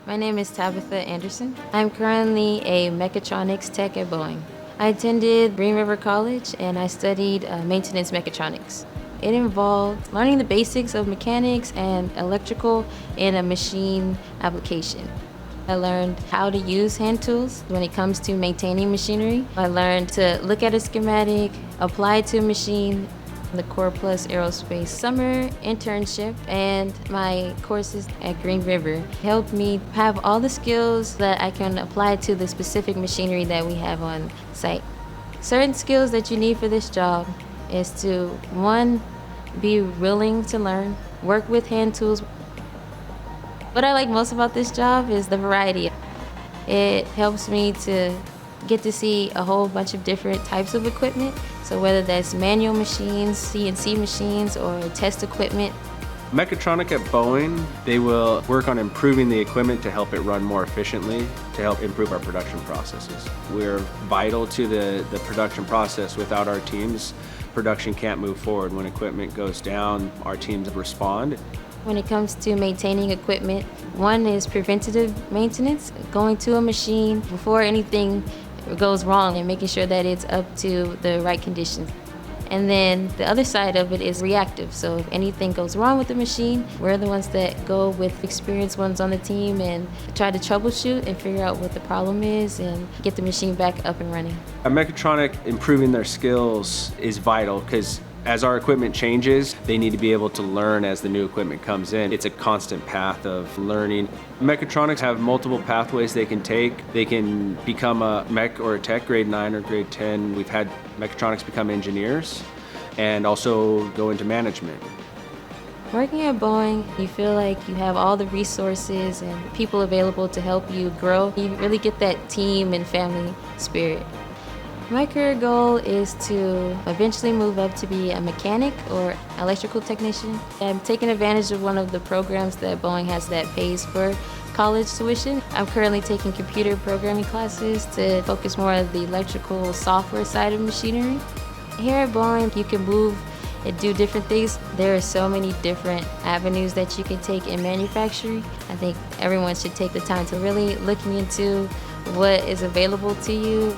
My name is Tabitha Anderson. I'm currently a mechatronics tech at Boeing. I attended Green River College and I studied maintenance mechatronics. It involved learning the basics of mechanics and electrical in a machine application. I learned how to use hand tools when it comes to maintaining machinery. I learned to look at a schematic, apply it to a machine. The Core Plus Aerospace summer internship and my courses at Green River helped me have all the skills that I can apply to the specific machinery that we have on site. Certain skills that you need for this job is to, one, be willing to learn, work with hand tools. What I like most about this job is the variety. It helps me to get to see a whole bunch of different types of equipment. So whether that's manual machines, CNC machines, or test equipment. Mechatronic at Boeing, they will work on improving the equipment to help it run more efficiently, to help improve our production processes. We're vital to the production process. Without our teams, production can't move forward. When equipment goes down, our teams respond. When it comes to maintaining equipment, one is preventative maintenance, going to a machine before anything goes wrong and making sure that it's up to the right conditions. And then the other side of it is reactive. So if anything goes wrong with the machine, we're the ones that go with experienced ones on the team and try to troubleshoot and figure out what the problem is and get the machine back up and running. A mechatronic improving their skills is vital because as our equipment changes, they need to be able to learn as the new equipment comes in. It's a constant path of learning. Mechatronics have multiple pathways they can take. They can become a mech or a tech, grade 9 or grade 10. We've had mechatronics become engineers and also go into management. Working at Boeing, you feel like you have all the resources and people available to help you grow. You really get that team and family spirit. My career goal is to eventually move up to be a mechanic or electrical technician. I'm taking advantage of one of the programs that Boeing has that pays for college tuition. I'm currently taking computer programming classes to focus more on the electrical software side of machinery. Here at Boeing, you can move and do different things. There are so many different avenues that you can take in manufacturing. I think everyone should take the time to really looking into what is available to you.